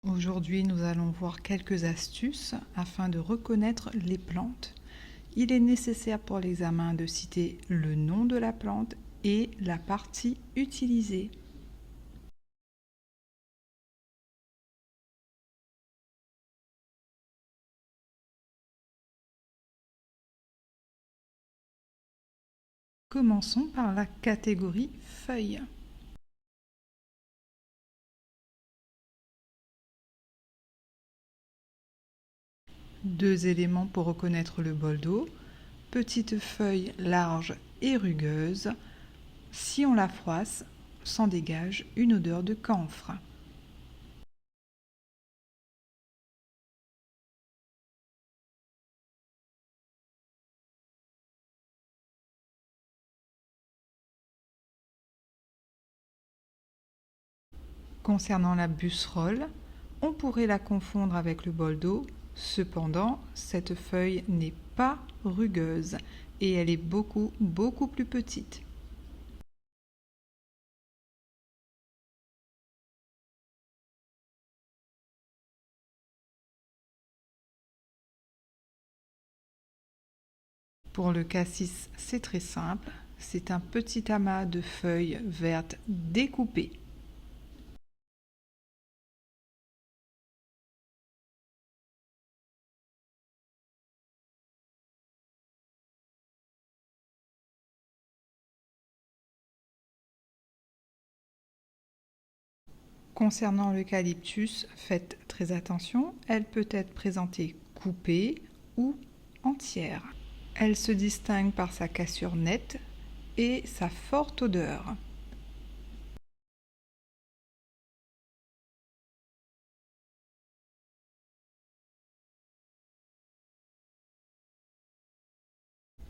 Aujourd'hui, nous allons voir quelques astuces afin de reconnaître les plantes. Il est nécessaire pour l'examen de citer le nom de la plante et la partie utilisée. Commençons par la catégorie feuilles. Deux éléments pour reconnaître le bol d'eau. Petite feuille large et rugueuse. Si on la froisse, s'en dégage une odeur de camphre. Concernant la busserolle, on pourrait la confondre avec le bol d'eau. Cependant, cette feuille n'est pas rugueuse et elle est beaucoup plus petite. Pour le cassis, c'est très simple. C'est un petit amas de feuilles vertes découpées. Concernant l'eucalyptus, faites très attention, elle peut être présentée coupée ou entière. Elle se distingue par sa cassure nette et sa forte odeur.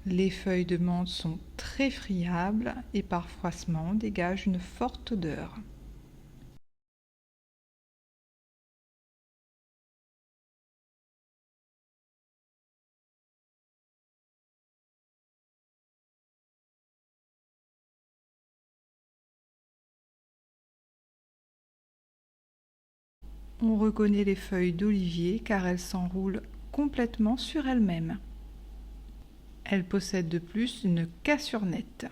Les feuilles de menthe sont très friables et par froissement dégagent une forte odeur. On reconnaît les feuilles d'olivier car elles s'enroulent complètement sur elles-mêmes. Elles possèdent de plus une cassure nette.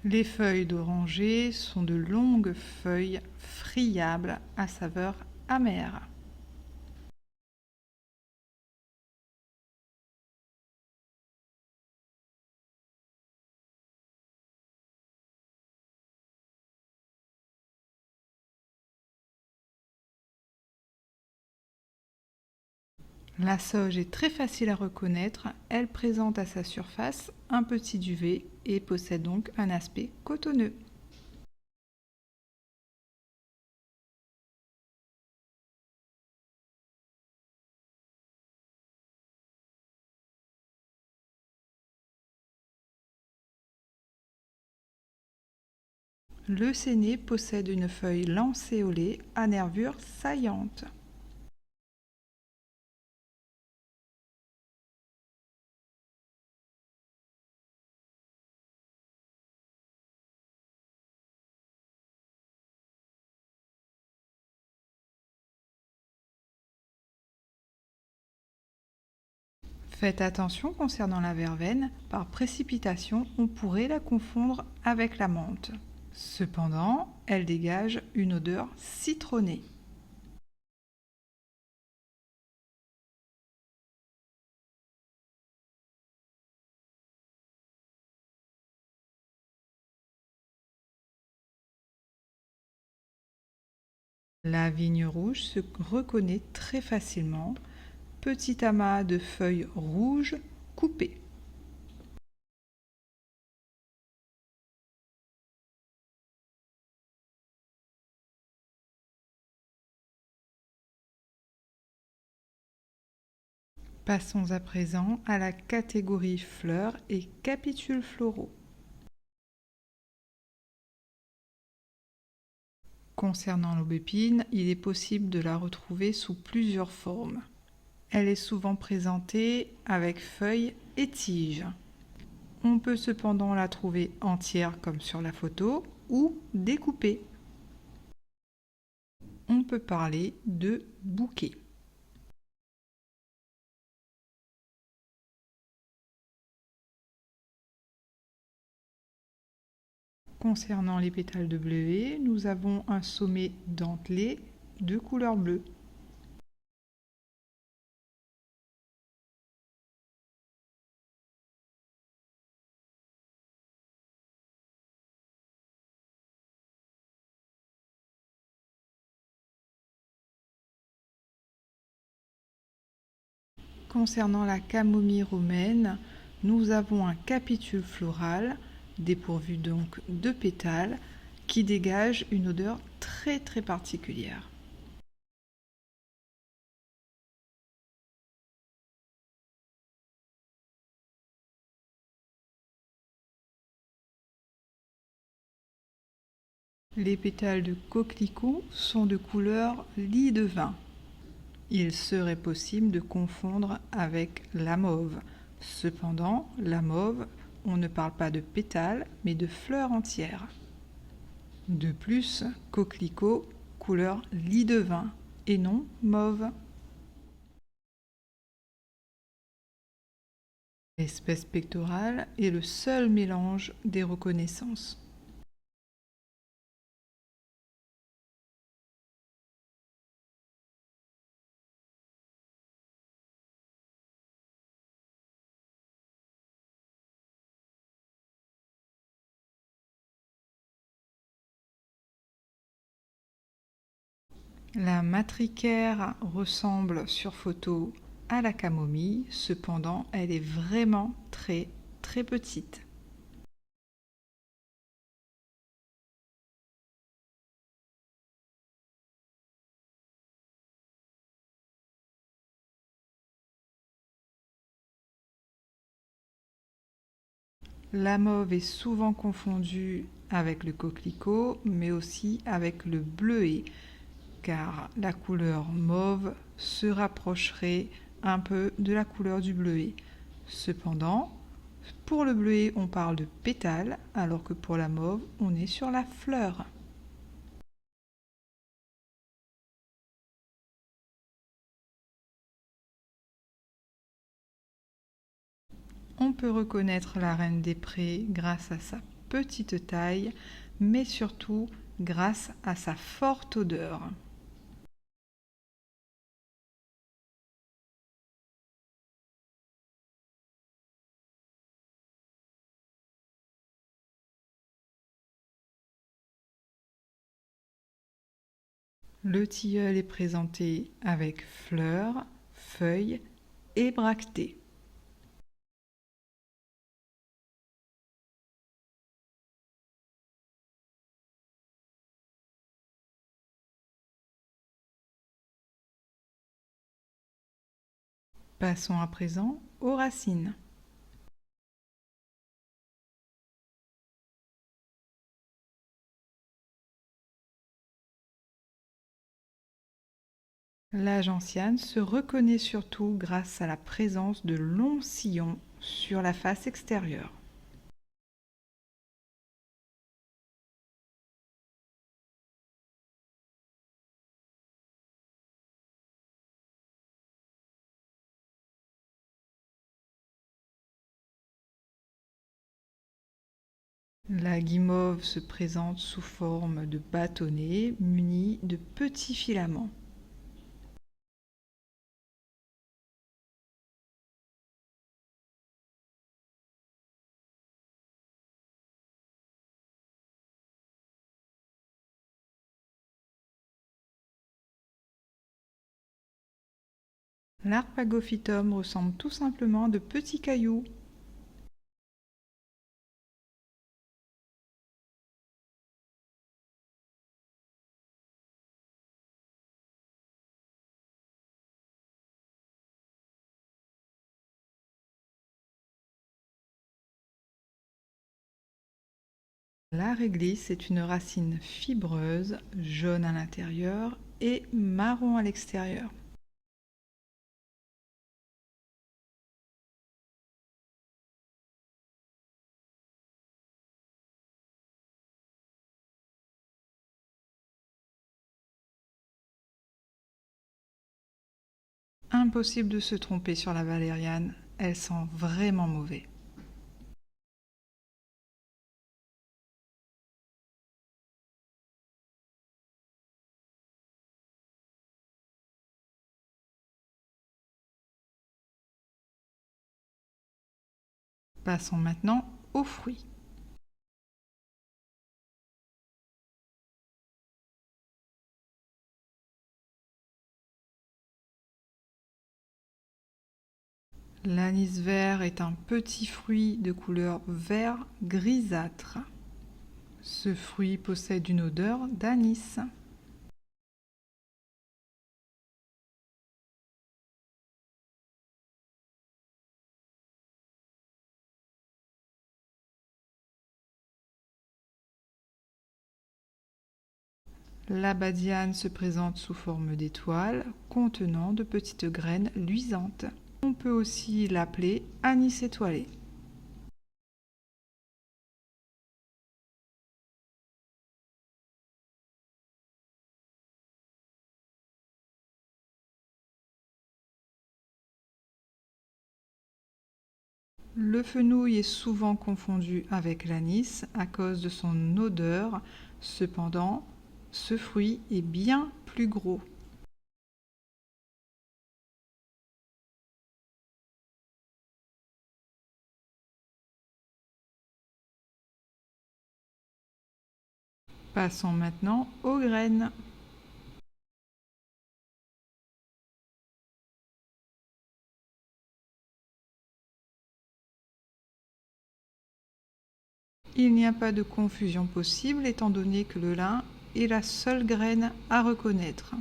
Les feuilles d'oranger sont de longues feuilles friables à saveur amère. La sauge est très facile à reconnaître, elle présente à sa surface un petit duvet et possède donc un aspect cotonneux. Le séné possède une feuille lancéolée à nervures saillantes. Faites attention concernant la verveine, par précipitation, on pourrait la confondre avec la menthe. Cependant, elle dégage une odeur citronnée. La vigne rouge se reconnaît très facilement. Petit amas de feuilles rouges coupées. Passons à présent à la catégorie fleurs et capitules floraux. Concernant l'aubépine, il est possible de la retrouver sous plusieurs formes. Elle est souvent présentée avec feuilles et tiges. On peut cependant la trouver entière comme sur la photo ou découpée. On peut parler de bouquet. Concernant les pétales de bleuet, nous avons un sommet dentelé de couleur bleue. Concernant la camomille romaine, nous avons un capitule floral, dépourvu donc de pétales, qui dégage une odeur très particulière. Les pétales de coquelicot sont de couleur lit de vin. Il serait possible de confondre avec la mauve. Cependant, la mauve, on ne parle pas de pétales, mais de fleurs entières. De plus, coquelicot, couleur lit de vin et non mauve. L'espèce pectorale est le seul mélange des reconnaissances. La matricaire ressemble sur photo à la camomille, cependant elle est vraiment très petite. La mauve est souvent confondue avec le coquelicot, mais aussi avec le bleuet, car la couleur mauve se rapprocherait un peu de la couleur du bleuet. Cependant, pour le bleuet, on parle de pétales, alors que pour la mauve, on est sur la fleur. On peut reconnaître la reine des prés grâce à sa petite taille, mais surtout grâce à sa forte odeur. Le tilleul est présenté avec fleurs, feuilles et bractées. Passons à présent aux racines. La gentiane se reconnaît surtout grâce à la présence de longs sillons sur la face extérieure. La guimauve se présente sous forme de bâtonnet muni de petits filaments. L'Harpagophytum ressemble tout simplement à de petits cailloux. La réglisse est une racine fibreuse, jaune à l'intérieur et marron à l'extérieur. Impossible de se tromper sur la valériane, elle sent vraiment mauvais. Passons maintenant aux fruits. L'anis vert est un petit fruit de couleur vert grisâtre. Ce fruit possède une odeur d'anis. La badiane se présente sous forme d'étoile contenant de petites graines luisantes. On peut aussi l'appeler anis étoilé. Le fenouil est souvent confondu avec l'anis à cause de son odeur. Cependant, ce fruit est bien plus gros. Passons maintenant aux graines. Il n'y a pas de confusion possible étant donné que le lin est la seule graine à reconnaître.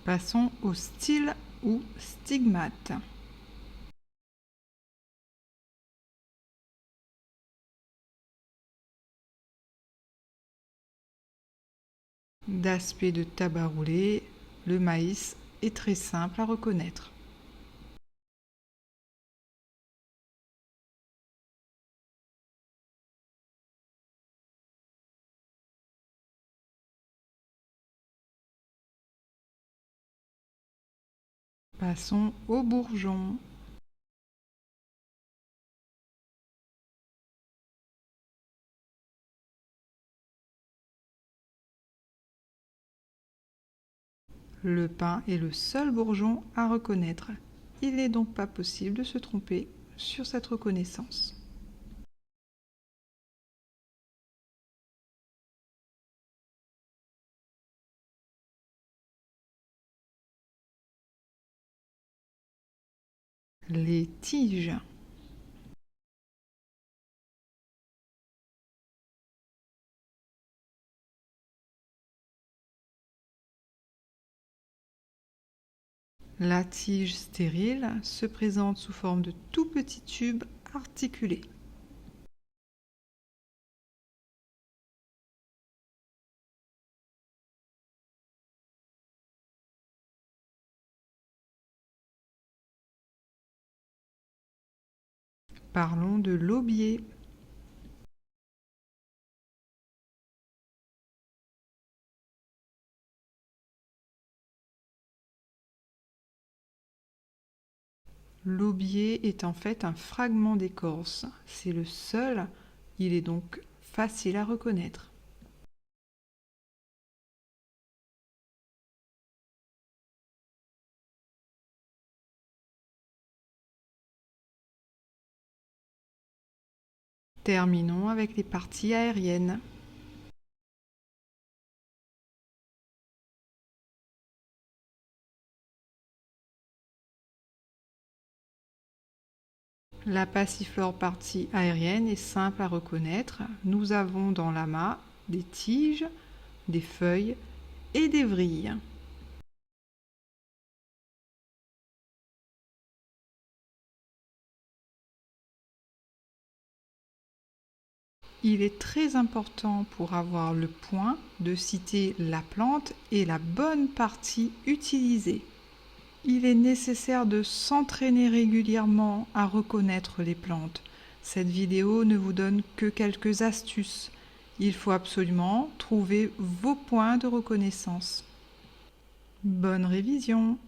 Passons au style ou stigmate. D'aspect de tabac roulé, le maïs est très simple à reconnaître. Passons au bourgeon. Le pain est le seul bourgeon à reconnaître. Il n'est donc pas possible de se tromper sur cette reconnaissance. Les tiges. La tige stérile se présente sous forme de tout petits tubes articulés. Parlons de l'aubier. L'aubier est en fait un fragment d'écorce. C'est le seul, il est donc facile à reconnaître. Terminons avec les parties aériennes. La passiflore partie aérienne est simple à reconnaître. Nous avons dans l'amas des tiges, des feuilles et des vrilles. Il est très important pour avoir le point de citer la plante et la bonne partie utilisée. Il est nécessaire de s'entraîner régulièrement à reconnaître les plantes. Cette vidéo ne vous donne que quelques astuces. Il faut absolument trouver vos points de reconnaissance. Bonne révision!